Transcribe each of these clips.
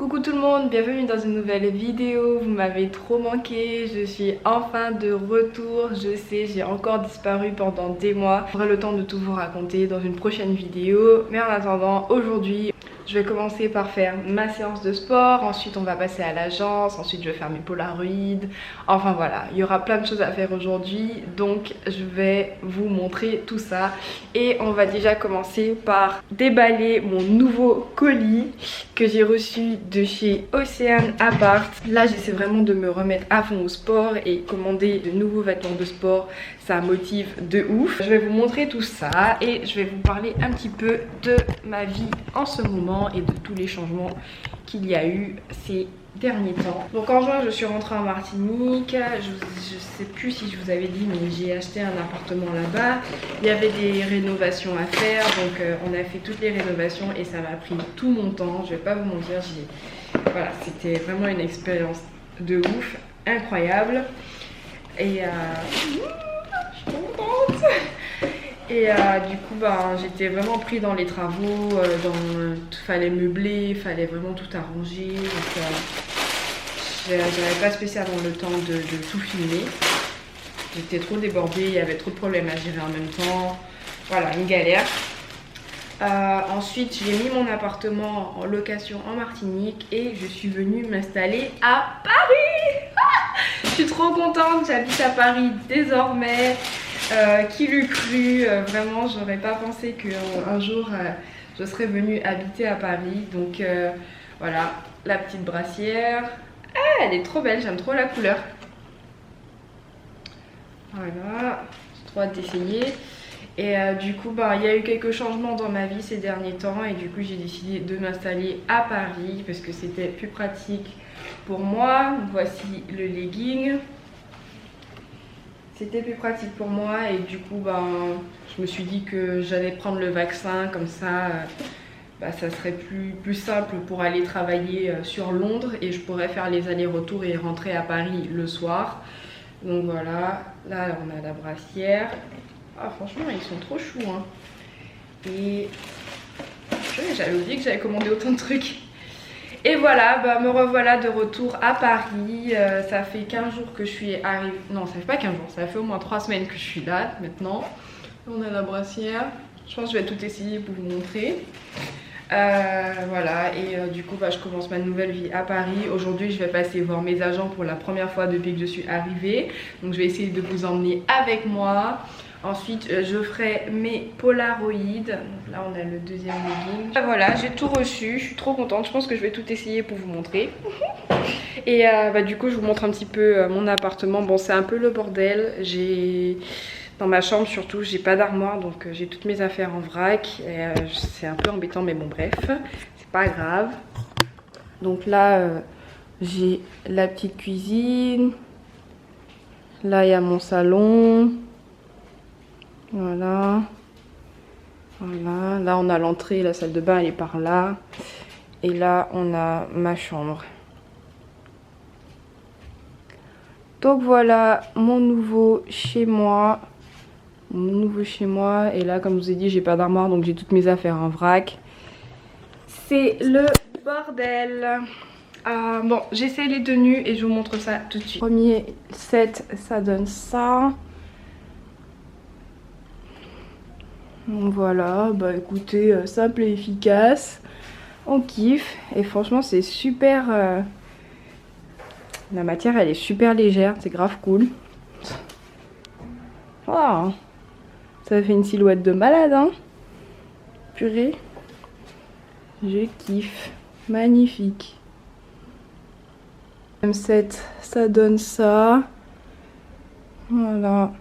Coucou tout le monde, bienvenue dans une nouvelle vidéo. Vous m'avez trop manqué, je suis enfin de retour. Je sais, j'ai encore disparu pendant des mois. J'aurai le temps de tout vous raconter dans une prochaine vidéo. Mais en attendant, aujourd'hui, je vais commencer par faire ma séance de sport. Ensuite, on va passer à l'agence. Ensuite, je vais faire mes polaroids. Enfin voilà, il y aura plein de choses à faire aujourd'hui. Donc, je vais vous montrer tout ça. Et on va déjà commencer par déballer mon nouveau colis que j'ai reçu de chez Océane Apart. Là, j'essaie vraiment de me remettre à fond au sport et commander de nouveaux vêtements de sport. Ça motive de ouf. Je vais vous montrer tout ça et je vais vous parler un petit peu de ma vie en ce moment et de tous les changements qu'il y a eu ces derniers temps. Donc en juin, je suis rentrée en Martinique. Je sais plus si je vous avais dit, mais j'ai acheté un appartement là-bas. Il y avait des rénovations à faire, donc on a fait toutes les rénovations et ça m'a pris tout mon temps. Je vais pas vous mentir, voilà, c'était vraiment une expérience de ouf, incroyable. Et je suis contente. Et du coup, j'étais vraiment pris dans les travaux, fallait meubler, fallait vraiment tout arranger. Donc, j'avais pas spécialement le temps de tout filmer. J'étais trop débordée, il y avait trop de problèmes à gérer en même temps. Voilà, une galère. Ensuite, j'ai mis mon appartement en location en Martinique et je suis venue m'installer à Paris. Je suis trop contente, j'habite à Paris désormais. Qui l'eût cru, vraiment j'aurais pas pensé qu'un jour je serais venue habiter à Paris. Donc voilà, la petite brassière. Ah, elle est trop belle, j'aime trop la couleur. Voilà, j'ai trop hâte d'essayer. Et du coup il y a eu quelques changements dans ma vie ces derniers temps et du coup j'ai décidé de m'installer à Paris parce que c'était plus pratique pour moi. Voici le legging. C'était plus pratique pour moi et du coup je me suis dit que j'allais prendre le vaccin comme ça ça serait plus simple pour aller travailler sur Londres et je pourrais faire les allers-retours et rentrer à Paris le soir. Donc voilà, là on a la brassière. Ah franchement ils sont trop choux hein. Et j'avais oublié que j'avais commandé autant de trucs. Et voilà, me revoilà de retour à Paris. Ça fait 15 jours que je suis arrivée. Non, ça fait pas 15 jours, ça fait au moins 3 semaines que je suis là maintenant. On a la brassière. Je pense que je vais tout essayer pour vous montrer. Voilà, et du coup, je commence ma nouvelle vie à Paris. Aujourd'hui, je vais passer voir mes agents pour la première fois depuis que je suis arrivée. Donc, je vais essayer de vous emmener avec moi. Ensuite, je ferai mes polaroids. Donc là, on a le deuxième legging. Voilà, j'ai tout reçu. Je suis trop contente. Je pense que je vais tout essayer pour vous montrer. Et du coup, je vous montre un petit peu mon appartement. Bon, c'est un peu le bordel. Dans ma chambre, surtout, j'ai pas d'armoire. Donc, j'ai toutes mes affaires en vrac. C'est un peu embêtant, mais bon, bref. C'est pas grave. Donc là, j'ai la petite cuisine. Là, il y a mon salon. Voilà, là on a l'entrée, la salle de bain elle est par là. Et là on a ma chambre. Donc voilà mon nouveau chez moi. Et là comme je vous ai dit j'ai pas d'armoire donc j'ai toutes mes affaires en vrac. C'est le bordel. Bon j'essaie les tenues et je vous montre ça tout de suite. Premier set ça donne ça. Donc voilà, écoutez, simple et efficace, on kiffe et franchement c'est super, la matière elle est super légère, c'est grave cool. Wow. Ça fait une silhouette de malade hein, purée, je kiffe, magnifique. M7 ça donne ça, voilà.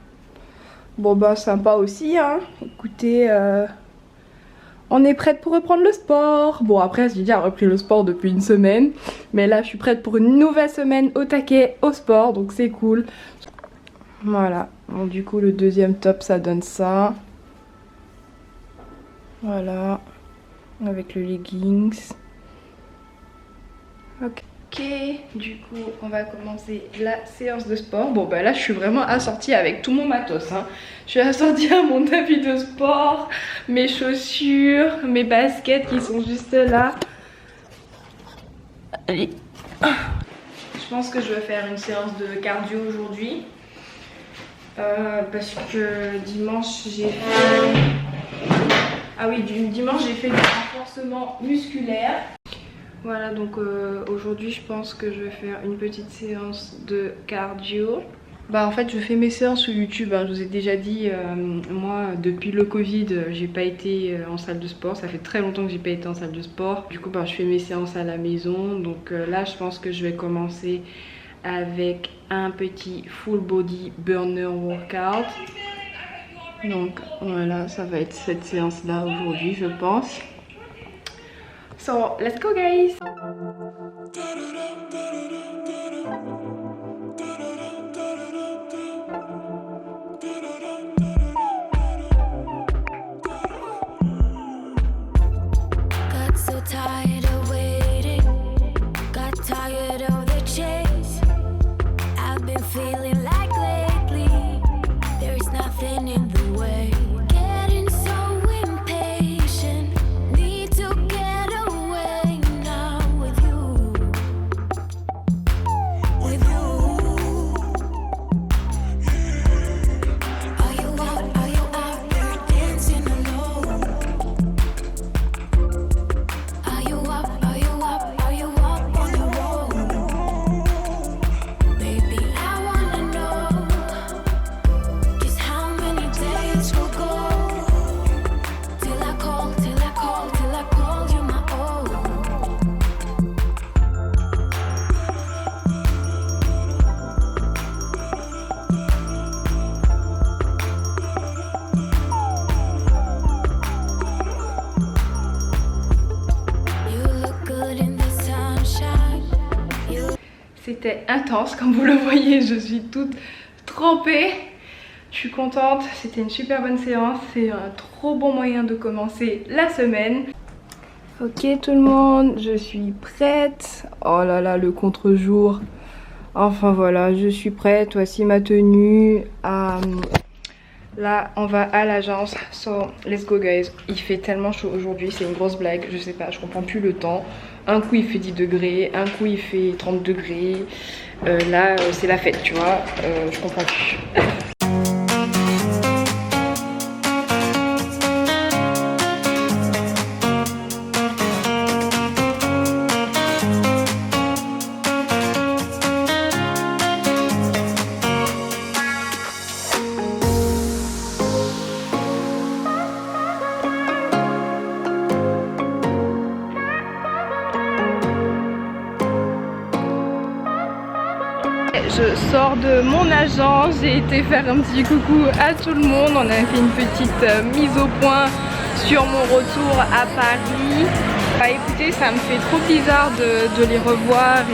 Bon sympa aussi hein, écoutez, on est prête pour reprendre le sport. Bon après j'ai déjà repris le sport depuis une semaine, mais là je suis prête pour une nouvelle semaine au taquet au sport, donc c'est cool. Voilà, bon du coup le deuxième top ça donne ça. Voilà, avec le leggings. Ok. Ok, du coup on va commencer la séance de sport. Bon là je suis vraiment assortie avec tout mon matos hein. Je suis assortie à mon tapis de sport, mes chaussures, mes baskets qui sont juste là. Allez. Je pense que je vais faire une séance de cardio aujourd'hui. Parce que dimanche j'ai fait... Ah oui, dimanche j'ai fait du renforcement musculaire. Voilà, donc aujourd'hui je pense que je vais faire une petite séance de cardio. Bah en fait je fais mes séances sur YouTube, hein. Je vous ai déjà dit, moi depuis le Covid j'ai pas été en salle de sport. Ça fait très longtemps que j'ai pas été en salle de sport. Du coup bah, je fais mes séances à la maison. Donc là je pense que je vais commencer avec un petit full body burner workout. Donc voilà, ça va être cette séance là aujourd'hui je pense. So let's go guys. Got so tired of waiting, got tired of the chase. I've been feeling like lately, there's nothing in the way. Getting so impatient, need to get away now with you, with you. Are you out there dancing alone? Are you up on your own? Baby, I wanna know just how many days will go till I call you my own. You look good in the sunshine. C'était intense, comme vous le voyez, je suis toute trempée. Je suis contente, c'était une super bonne séance. C'est un trop bon moyen de commencer la semaine. Ok tout le monde, je suis prête. Oh là là, le contre-jour. Enfin voilà, je suis prête. Voici ma tenue. Là, on va à l'agence. So, let's go guys. Il fait tellement chaud aujourd'hui, c'est une grosse blague. Je sais pas, je comprends plus le temps. Un coup il fait 10 degrés, un coup il fait 30 degrés. Là, c'est la fête, tu vois. Je comprends plus. Je sors de mon agence, j'ai été faire un petit coucou à tout le monde. On a fait une petite mise au point sur mon retour à Paris. Bah écoutez, ça me fait trop bizarre de les revoir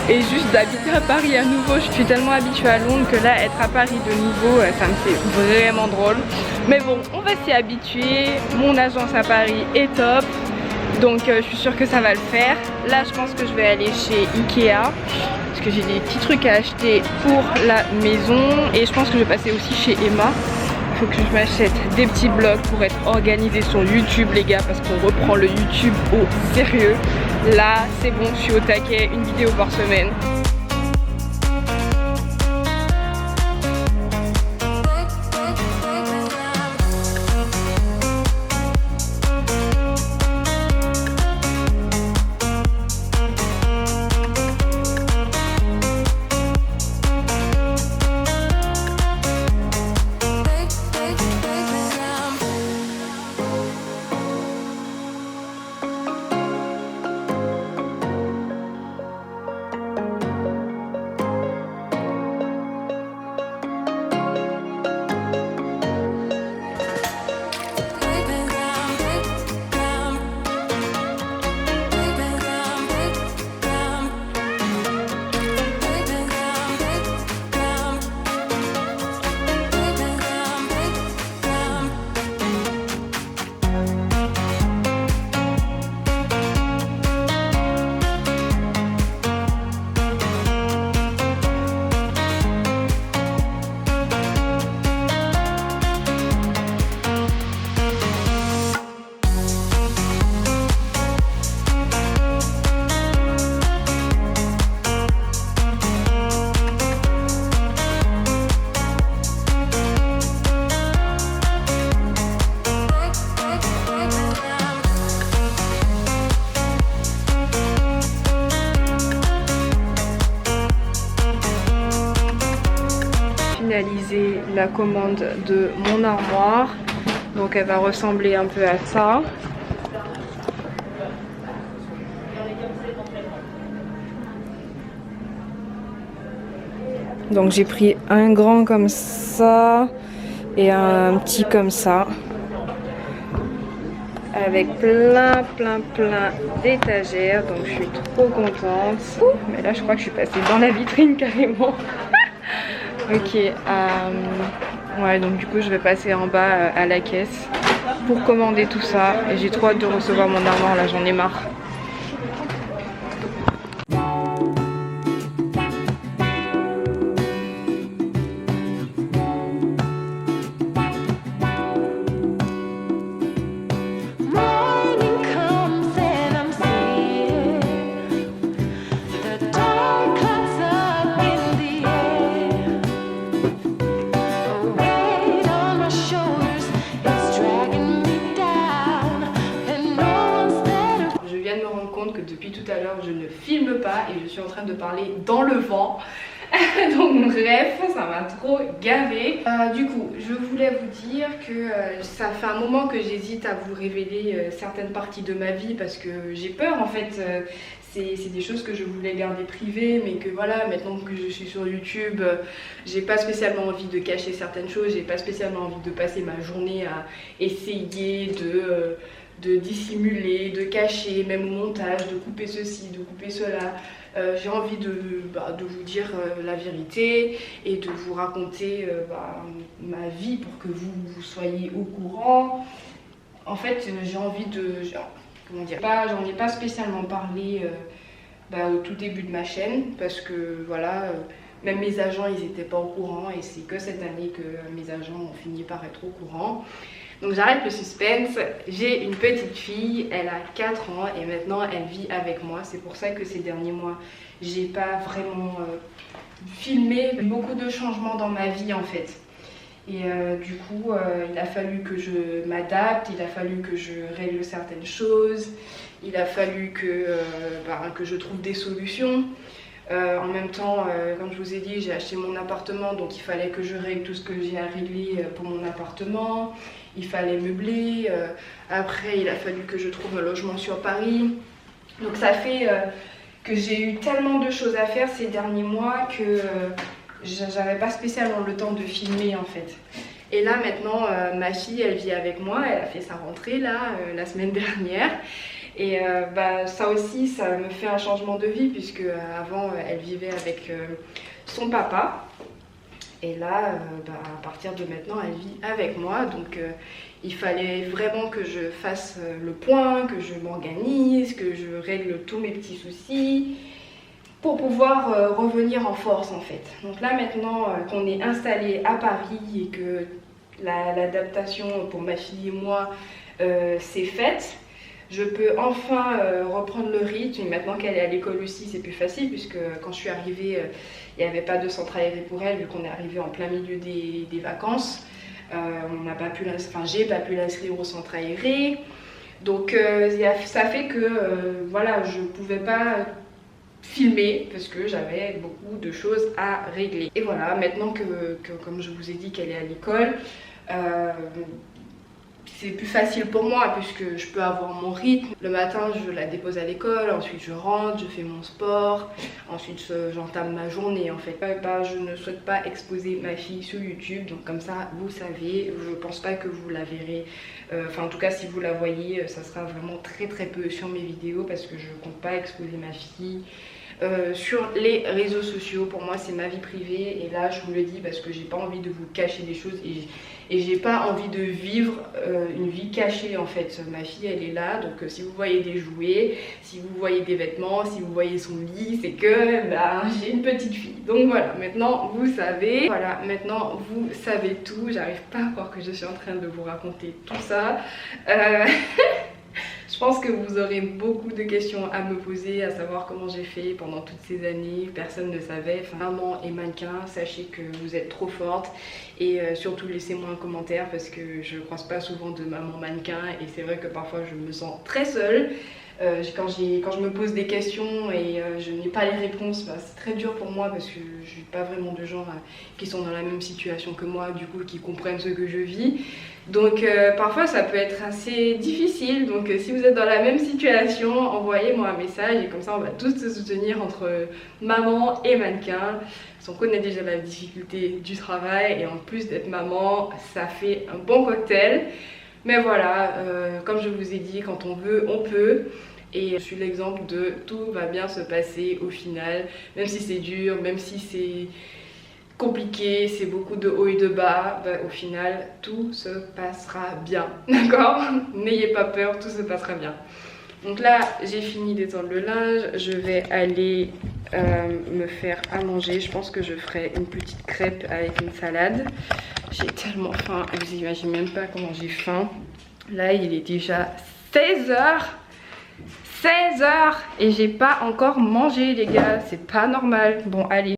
et juste d'habiter à Paris à nouveau. Je suis tellement habituée à Londres que là, être à Paris de nouveau, ça me fait vraiment drôle. Mais bon, on va s'y habituer. Mon agence à Paris est top. Donc je suis sûre que ça va le faire. Là je pense que je vais aller chez Ikea parce que j'ai des petits trucs à acheter pour la maison. Et je pense que je vais passer aussi chez Emma. Il faut que je m'achète des petits blogs pour être organisée sur YouTube les gars, parce qu'on reprend le YouTube au sérieux. Là c'est bon, je suis au taquet, une vidéo par semaine. finalisé la commande de mon armoire. Donc elle va ressembler un peu à ça. Donc j'ai pris un grand comme ça et un petit comme ça. Avec plein d'étagères, donc je suis trop contente. Ouh, mais là je crois que je suis passée dans la vitrine carrément. Ok, ouais, donc du coup je vais passer en bas à la caisse pour commander tout ça. Et j'ai trop hâte de recevoir mon armoire, là j'en ai marre. Depuis tout à l'heure je ne filme pas et je suis en train de parler dans le vent. Donc bref, ça m'a trop gavé. Du coup, je voulais vous dire que ça fait un moment que j'hésite à vous révéler certaines parties de ma vie parce que j'ai peur en fait. C'est des choses que je voulais garder privées, mais que voilà, maintenant que je suis sur YouTube, j'ai pas spécialement envie de cacher certaines choses, j'ai pas spécialement envie de passer ma journée à essayer de dissimuler, de cacher, même au montage, de couper ceci, de couper cela. J'ai envie de vous dire la vérité et de vous raconter ma vie pour que vous soyez au courant. En fait, j'ai envie de... Comment dire, j'en ai pas spécialement parlé au tout début de ma chaîne parce que voilà, même mes agents ils étaient pas au courant et c'est que cette année que mes agents ont fini par être au courant. Donc j'arrête le suspense, j'ai une petite fille, elle a 4 ans et maintenant elle vit avec moi. C'est pour ça que ces derniers mois, j'ai pas vraiment filmé beaucoup de changements dans ma vie en fait. Et du coup, il a fallu que je m'adapte, il a fallu que je règle certaines choses, il a fallu que je trouve des solutions. En même temps, comme je vous ai dit, j'ai acheté mon appartement, donc il fallait que je règle tout ce que j'ai à régler pour mon appartement. Il fallait meubler, après il a fallu que je trouve un logement sur Paris. Donc ça fait que j'ai eu tellement de choses à faire ces derniers mois que j'avais pas spécialement le temps de filmer en fait. Et là maintenant ma fille elle vit avec moi, elle a fait sa rentrée là la semaine dernière. Et ça aussi ça me fait un changement de vie puisque avant elle vivait avec son papa. Et là, à partir de maintenant, elle vit avec moi. Donc, il fallait vraiment que je fasse le point, que je m'organise, que je règle tous mes petits soucis pour pouvoir revenir en force en fait. Donc là, maintenant qu'on est installé à Paris et que l'adaptation pour ma fille et moi s'est faite, je peux enfin reprendre le rythme. Et maintenant qu'elle est à l'école aussi, c'est plus facile puisque quand je suis arrivée, il n'y avait pas de centre aéré pour elle vu qu'on est arrivé en plein milieu des vacances. J'ai pas pu l'inscrire au centre aéré. Donc ça fait que voilà, je pouvais pas filmer parce que j'avais beaucoup de choses à régler. Et voilà, maintenant que comme je vous ai dit qu'elle est à l'école, c'est plus facile pour moi puisque je peux avoir mon rythme. Le matin, je la dépose à l'école, ensuite je rentre, je fais mon sport, ensuite j'entame ma journée en fait. Je ne souhaite pas exposer ma fille sur YouTube, donc comme ça vous savez, je pense pas que vous la verrez. En tout cas si vous la voyez, ça sera vraiment très peu sur mes vidéos parce que je compte pas exposer ma fille sur les réseaux sociaux. Pour moi c'est ma vie privée et là je vous le dis parce que j'ai pas envie de vous cacher des choses et j'ai pas envie de vivre une vie cachée en fait. Ma fille elle est là, donc si vous voyez des jouets, si vous voyez des vêtements, si vous voyez son lit, c'est que j'ai une petite fille. Donc voilà, maintenant vous savez. Voilà, maintenant vous savez tout. J'arrive pas à croire que je suis en train de vous raconter tout ça. Je pense que vous aurez beaucoup de questions à me poser, à savoir comment j'ai fait pendant toutes ces années. Personne ne savait. Maman et mannequin, sachez que vous êtes trop forte. Et surtout laissez-moi un commentaire parce que je ne croise pas souvent de maman mannequin. Et c'est vrai que parfois je me sens très seule. Quand je me pose des questions et je n'ai pas les réponses, bah, c'est très dur pour moi parce que je suis pas vraiment de genre qui sont dans la même situation que moi, du coup qui comprennent ce que je vis. Donc parfois ça peut être assez difficile, donc si vous êtes dans la même situation, envoyez-moi un message et comme ça on va tous se soutenir entre maman et mannequin. Parce qu'on connaît déjà la difficulté du travail et en plus d'être maman, ça fait un bon cocktail. Mais voilà, comme je vous ai dit, quand on veut, on peut. Et je suis l'exemple de tout va bien se passer au final, même si c'est dur, même si c'est compliqué, c'est beaucoup de hauts et de bas, bah, au final tout se passera bien, d'accord? N'ayez pas peur, tout se passera bien. Donc là j'ai fini d'étendre le linge, je vais aller me faire à manger. Je pense que je ferai une petite crêpe avec une salade. J'ai tellement faim, vous imaginez même pas comment j'ai faim. Là il est déjà 16h et j'ai pas encore mangé les gars, c'est pas normal. Bon allez.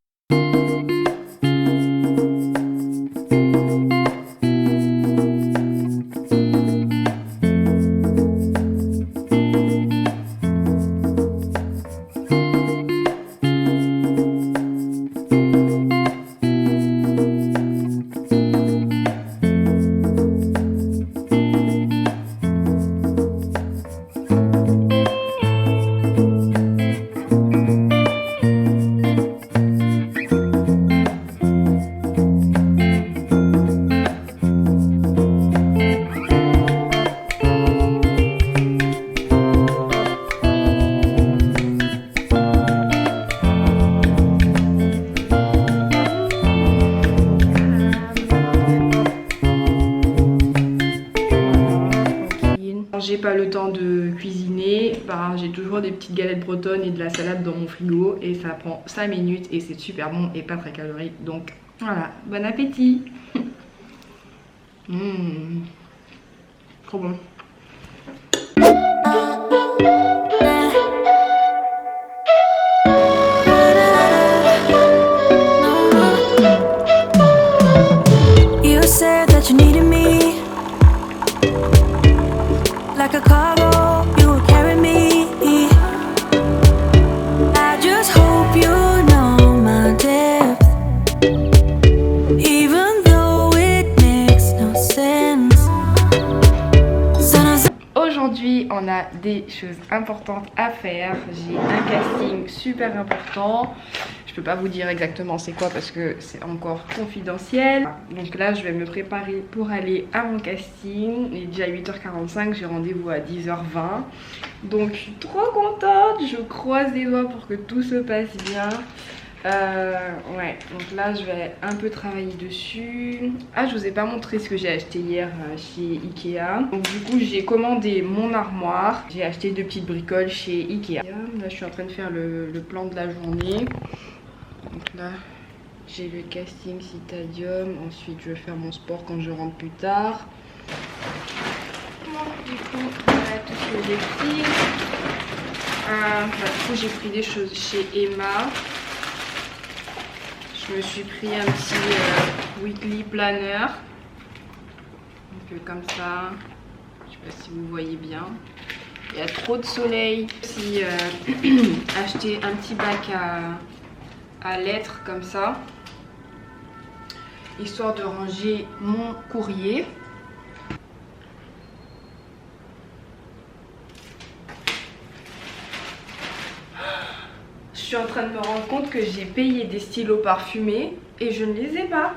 J'ai pas le temps de cuisiner, bah, j'ai toujours des petites galettes bretonnes et de la salade dans mon frigo et ça prend 5 minutes et c'est super bon et pas très calorique, donc voilà, bon appétit. Trop bon. You said that you needed me like a cargo, you would carry me. I just hope you know my depth, even though it makes no sense. Aujourd'hui, on a des choses importantes à faire. J'ai un casting super important. Je peux pas vous dire exactement c'est quoi parce que c'est encore confidentiel. Donc là, je vais me préparer pour aller à mon casting. Il est déjà 8h45, j'ai rendez-vous à 10h20. Donc je suis trop contente. Je croise les doigts pour que tout se passe bien. Ouais, donc là je vais un peu travailler dessus. Ah, je vous ai pas montré ce que j'ai acheté hier chez Ikea. Donc du coup j'ai commandé mon armoire. J'ai acheté 2 petites bricoles chez Ikea. Là je suis en train de faire le plan de la journée. Donc là j'ai le casting Citadium. Ensuite je vais faire mon sport quand je rentre plus tard. Du coup voilà tout ce que j'ai pris. Du coup j'ai pris des choses chez Emma. Je me suis pris un petit weekly planner. Donc comme ça, je sais pas si vous voyez bien. Il y a trop de soleil. Aussi acheter un petit bac à lettres comme ça, histoire de ranger mon courrier. Je suis en train de me rendre compte que j'ai payé des stylos parfumés et je ne les ai pas.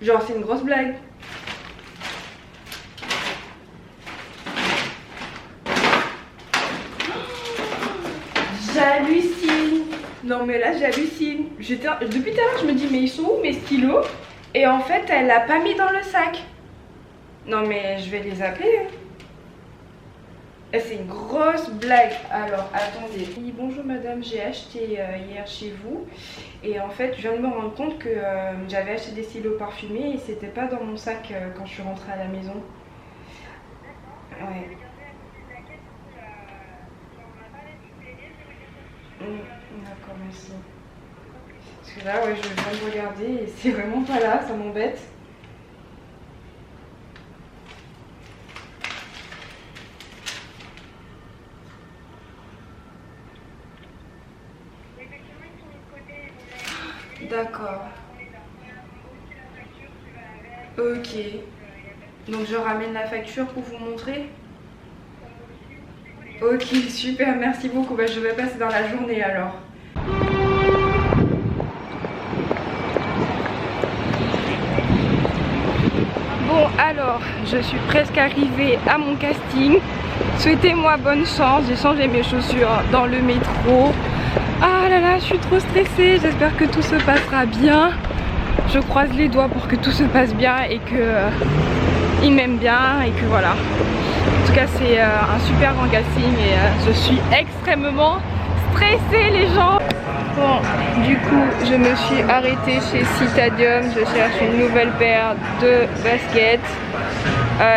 Genre c'est une grosse blague. J'hallucine. Non mais là j'hallucine. Depuis tout à l'heure je me dis mais ils sont où mes stylos? Et en fait elle l'a pas mis dans le sac. Non mais je vais les appeler. C'est une grosse blague. Alors attendez. Oui, bonjour madame, j'ai acheté hier chez vous. Et en fait je viens de me rendre compte que j'avais acheté des stylos parfumés et c'était pas dans mon sac quand je suis rentrée à la maison. Ouais. D'accord, merci. Parce que là ouais je viens de regarder et c'est vraiment pas là, ça m'embête. D'accord. Ok. Donc je ramène la facture pour vous montrer. Ok, super, merci beaucoup. Bah, je vais passer dans la journée alors. Bon alors, je suis presque arrivée à mon casting. Souhaitez-moi bonne chance, j'ai changé mes chaussures dans le métro. Ah là là, je suis trop stressée, j'espère que tout se passera bien. Je croise les doigts pour que tout se passe bien et que il m'aime bien et que voilà. En tout cas c'est un super grand casting et je suis extrêmement stressée les gens. Bon, du coup je me suis arrêtée chez Citadium, je cherche une nouvelle paire de baskets.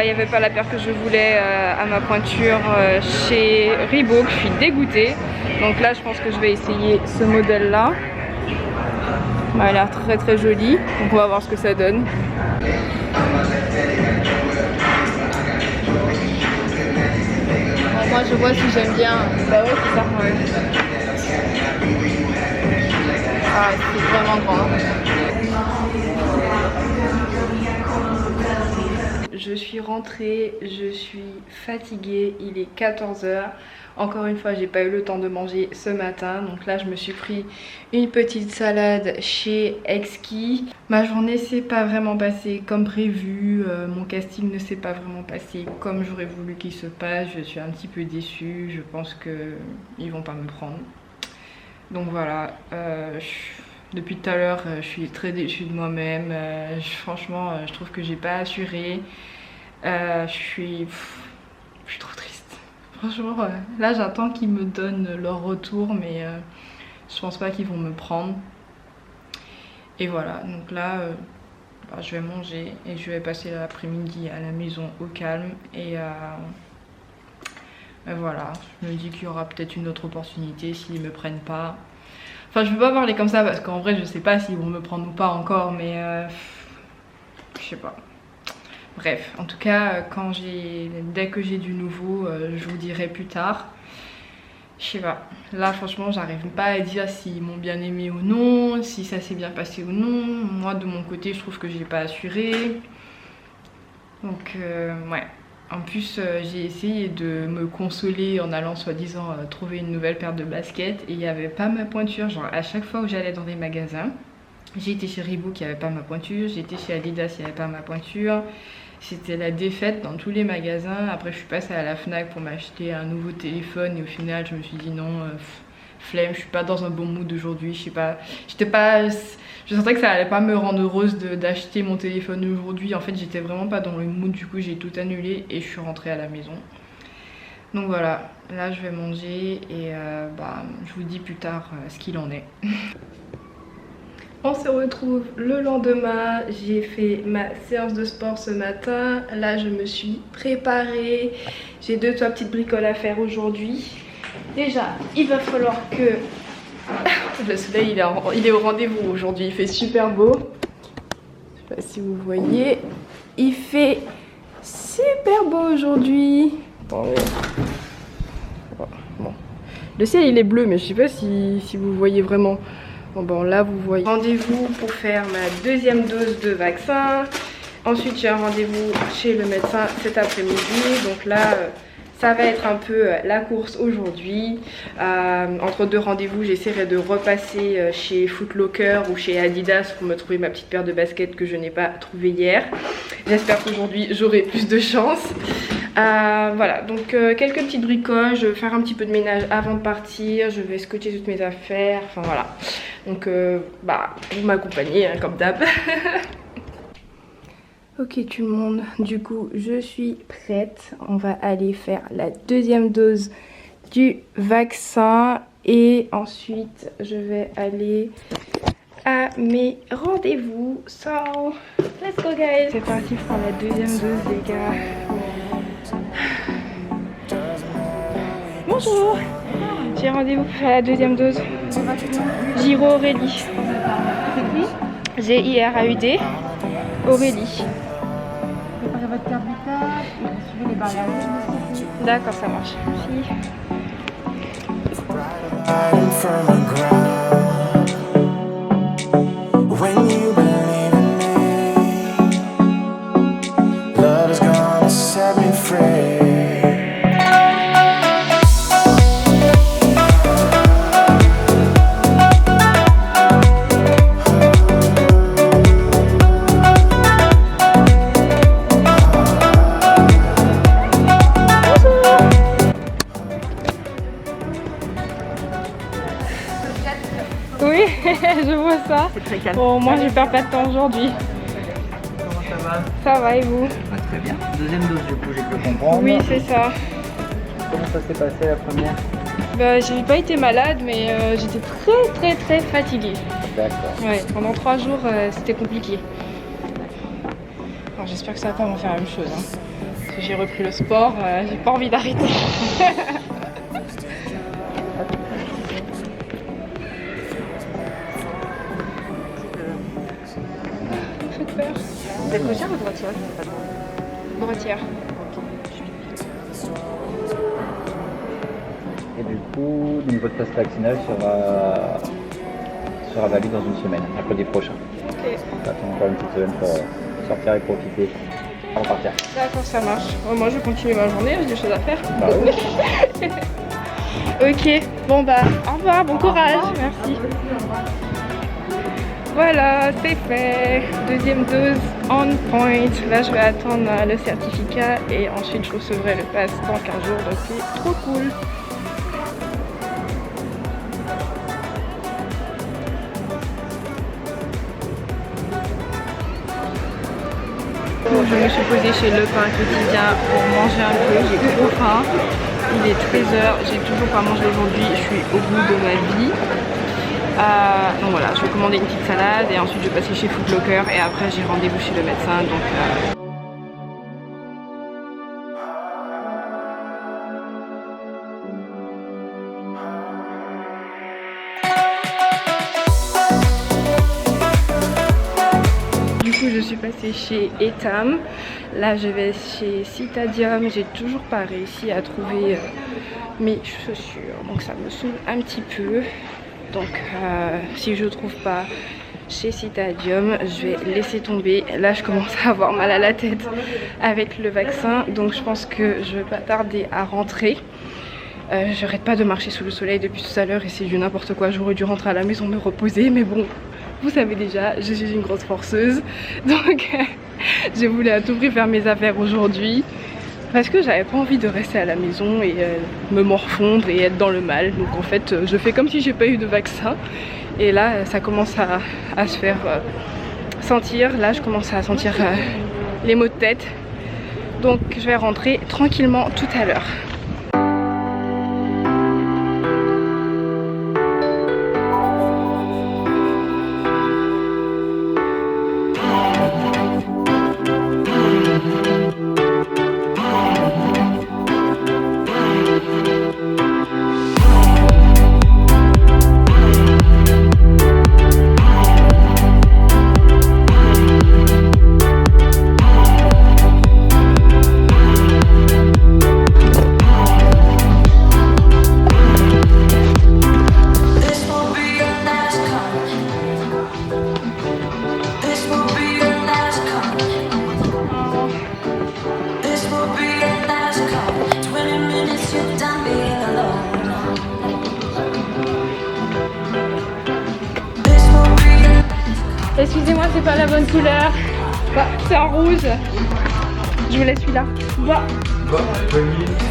Il n'y avait pas la paire que je voulais à ma pointure chez Reebok, je suis dégoûtée. Donc là je pense que je vais essayer ce modèle là. Elle a l'air très très jolie, donc on va voir ce que ça donne. Bon, moi je vois si j'aime bien. Bah ouais c'est ça. Ouais. Ah c'est vraiment grand. Je suis rentrée, je suis fatiguée, il est 14 h. Encore une fois, j'ai pas eu le temps de manger ce matin. Donc là, je me suis pris une petite salade chez Exquis. Ma journée s'est pas vraiment passée comme prévu. Mon casting ne s'est pas vraiment passé comme j'aurais voulu qu'il se passe. Je suis un petit peu déçue. Je pense qu'ils vont pas me prendre. Donc voilà. Depuis tout à l'heure, je suis très déçue de moi-même. Franchement, je trouve que j'ai pas assuré. Je suis trop triste. Franchement, là j'attends qu'ils me donnent leur retour, mais je pense pas qu'ils vont me prendre. Et voilà, donc là, je vais manger et je vais passer l'après-midi à la maison au calme. Et voilà, je me dis qu'il y aura peut-être une autre opportunité s'ils me prennent pas. Enfin, je veux pas parler comme ça parce qu'en vrai, je sais pas s'ils vont me prendre ou pas encore, mais je sais pas. Bref, en tout cas, dès que j'ai du nouveau, je vous dirai plus tard. Je sais pas. Là, franchement, j'arrive pas à dire s'ils m'ont bien aimé ou non, si ça s'est bien passé ou non. Moi, de mon côté, je trouve que j'ai pas assuré. Donc, ouais. En plus, j'ai essayé de me consoler en allant soi-disant trouver une nouvelle paire de baskets et il n'y avait pas ma pointure. Genre, à chaque fois où j'allais dans des magasins, j'ai été chez Reebok, il n'y avait pas ma pointure. J'ai été chez Adidas, il n'y avait pas ma pointure. C'était la défaite dans tous les magasins. Après je suis passée à la Fnac pour m'acheter un nouveau téléphone et au final je me suis dit non, flemme, je suis pas dans un bon mood aujourd'hui. Je sais pas, je sentais que ça allait pas me rendre heureuse d'acheter mon téléphone aujourd'hui. En fait j'étais vraiment pas dans le mood, du coup j'ai tout annulé et je suis rentrée à la maison. Donc voilà, là je vais manger et je vous dis plus tard ce qu'il en est. On se retrouve le lendemain, j'ai fait ma séance de sport ce matin. Là je me suis préparée, j'ai 2-3 petites bricoles à faire aujourd'hui. Déjà il va falloir que... Le soleil il est au rendez-vous aujourd'hui, il fait super beau. Je sais pas si vous voyez, il fait super beau aujourd'hui. Attendez. Bon. Le ciel il est bleu mais je sais pas si vous voyez vraiment. Bon là vous voyez. Rendez-vous pour faire ma deuxième dose de vaccin. Ensuite j'ai un rendez-vous chez le médecin cet après-midi. Donc là ça va être un peu la course aujourd'hui. Entre deux rendez-vous j'essaierai de repasser chez Foot Locker ou chez Adidas pour me trouver ma petite paire de baskets que je n'ai pas trouvée hier. J'espère qu'aujourd'hui j'aurai plus de chance. Voilà, donc quelques petites bricoles, je vais faire un petit peu de ménage avant de partir, je vais scotcher toutes mes affaires, enfin voilà. Donc vous m'accompagnez hein, comme d'hab. Ok tout le monde, du coup je suis prête, on va aller faire la deuxième dose du vaccin et ensuite je vais aller à mes rendez-vous. So, let's go guys. C'est parti pour la deuxième dose les gars. Bonjour, j'ai rendez-vous pour faire la deuxième dose. Giro Aurélie. G-I-R-A-U-D. Aurélie. Préparez votre carte vitale et vous suivez les barrières. D'accord, ça marche. Merci. Je vois ça. C'est très calme. Bon, moi je perds pas de temps aujourd'hui. Comment ça va? Ça va et vous? Très bien. Deuxième dose du coup, j'ai pu comprendre. Oui, c'est ça. Comment ça s'est passé la première? Bah, j'ai pas été malade, mais j'étais très fatiguée. D'accord. Ouais, pendant 3 jours, c'était compliqué. Alors, j'espère que ça va pas m'en faire la même chose. Hein. Parce que j'ai repris le sport, j'ai pas envie d'arrêter. Faites peur. Vous êtes gauchère ou droitière? Droitière. Et du coup, donc, votre passe vaccinal sera valide dans une semaine, mercredi prochain. Ok. On attend encore une petite semaine pour sortir et profiter. On va partir. D'accord, ça marche. Moi, je continue ma journée, j'ai des choses à faire. Bah oui. Ok, bon bah, au revoir, bon courage, merci. Voilà, c'est fait. Deuxième dose on point. Là, je vais attendre le certificat et ensuite je recevrai le pass dans 15 jours, donc c'est trop cool. Je me suis posée chez Le Pain Quotidien pour manger un peu, j'ai trop faim. Il est 13h, j'ai toujours pas mangé aujourd'hui, je suis au bout de ma vie. Donc voilà, je vais commander une petite salade et ensuite je vais passer chez Food Locker et après j'ai rendez-vous chez le médecin. Donc je suis passée chez Etam, là je vais chez Citadium, j'ai toujours pas réussi à trouver mes chaussures, donc ça me saoule un petit peu. Donc si je trouve pas chez Citadium, je vais laisser tomber. Là je commence à avoir mal à la tête avec le vaccin, donc je pense que je vais pas tarder à rentrer. J'arrête pas de marcher sous le soleil depuis tout à l'heure et c'est du n'importe quoi. J'aurais dû rentrer à la maison me reposer, mais bon, vous savez déjà, je suis une grosse forceuse, donc je voulais à tout prix faire mes affaires aujourd'hui parce que j'avais pas envie de rester à la maison et me morfondre et être dans le mal. Donc en fait je fais comme si j'ai pas eu de vaccin et là ça commence à se faire sentir. Là je commence à sentir les maux de tête, donc je vais rentrer tranquillement tout à l'heure. Excusez-moi, c'est pas la bonne couleur. Bah, c'est en rouge. Je vous laisse celui-là. Bah.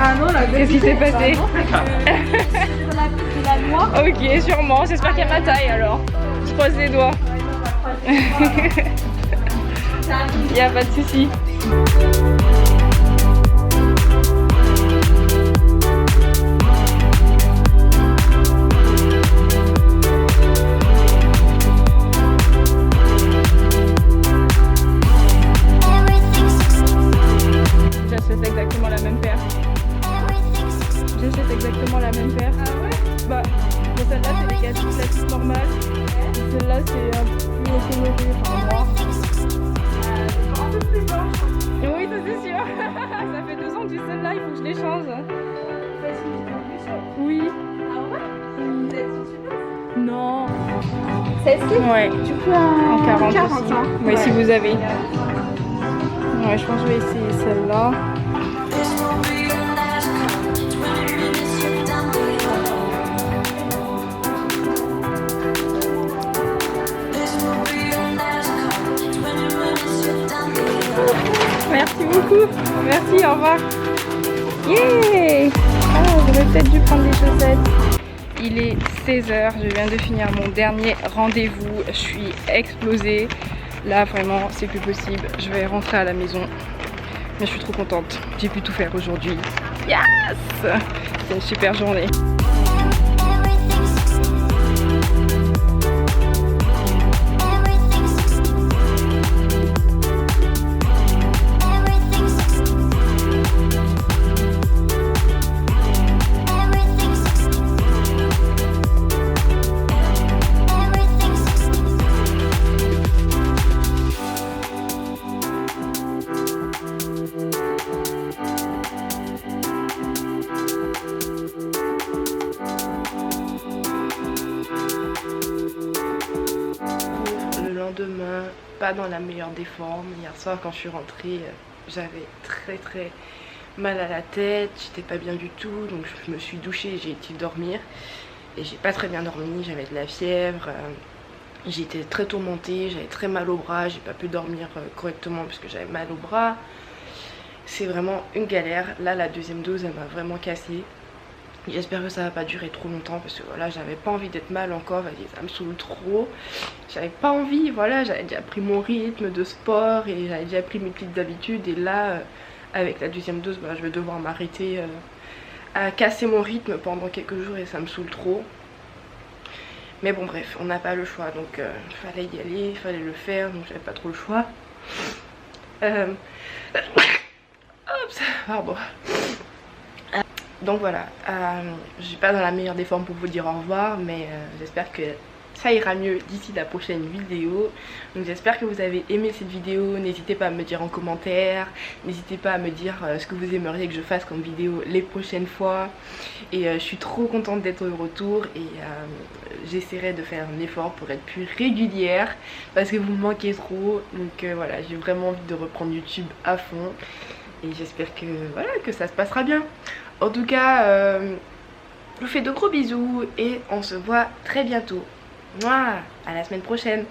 Ah non, la qu'est-ce qui s'est passé? C'est la noire. Ok, sûrement. J'espère qu'il y a ma taille alors. Je croise les doigts. Il n'y a pas de souci. J'achète exactement la même paire. J'achète exactement la même paire. Ah ouais? Bah, celle-là c'est des gâteaux classiques normales. Celle-là c'est un peu plus coloré, enfin noir. Un peu plus blanche. Oui, ça c'est sûr. Ça fait 2 ans que j'ai celle-là, il faut que je les change. Oui. Ah ouais? Non. Celle-ci? Ouais. Du coup en 40 40 aussi. hein. Oui, si vous avez. Ouais, je pense que je vais essayer celle-là. Merci beaucoup. Merci, au revoir. Yeah! Ah, j'aurais peut-être dû prendre des chaussettes. il est 16h, je viens de finir mon dernier rendez-vous, je suis explosée. Là vraiment c'est plus possible, je vais rentrer à la maison. Mais je suis trop contente, j'ai pu tout faire aujourd'hui. Yes! C'est une super journée. Demain, pas dans la meilleure des formes. Hier soir quand je suis rentrée, j'avais très mal à la tête, j'étais pas bien du tout, donc je me suis douchée, j'ai été dormir et j'ai pas très bien dormi, j'avais de la fièvre, j'étais très tourmentée, j'avais très mal au bras, j'ai pas pu dormir correctement parce que j'avais mal au bras. C'est vraiment une galère. Là la deuxième dose elle m'a vraiment cassée. J'espère que ça va pas durer trop longtemps parce que voilà, j'avais pas envie d'être mal encore, vas-y, ça me saoule trop. J'avais pas envie, voilà, j'avais déjà pris mon rythme de sport et j'avais déjà pris mes petites habitudes. Et là, avec la deuxième dose, bah, je vais devoir m'arrêter à casser mon rythme pendant quelques jours et ça me saoule trop. Mais bon bref, on n'a pas le choix, donc il fallait y aller, il fallait le faire, donc j'avais pas trop le choix. Oups, pardon. Donc voilà, je suis pas dans la meilleure des formes pour vous dire au revoir, mais j'espère que ça ira mieux d'ici la prochaine vidéo. Donc j'espère que vous avez aimé cette vidéo, n'hésitez pas à me dire en commentaire, n'hésitez pas à me dire ce que vous aimeriez que je fasse comme vidéo les prochaines fois. Et je suis trop contente d'être de retour et j'essaierai de faire un effort pour être plus régulière parce que vous me manquez trop. Donc voilà, j'ai vraiment envie de reprendre YouTube à fond et j'espère que, voilà, que ça se passera bien. En tout cas, je vous fais de gros bisous et on se voit très bientôt. Mouah, à la semaine prochaine.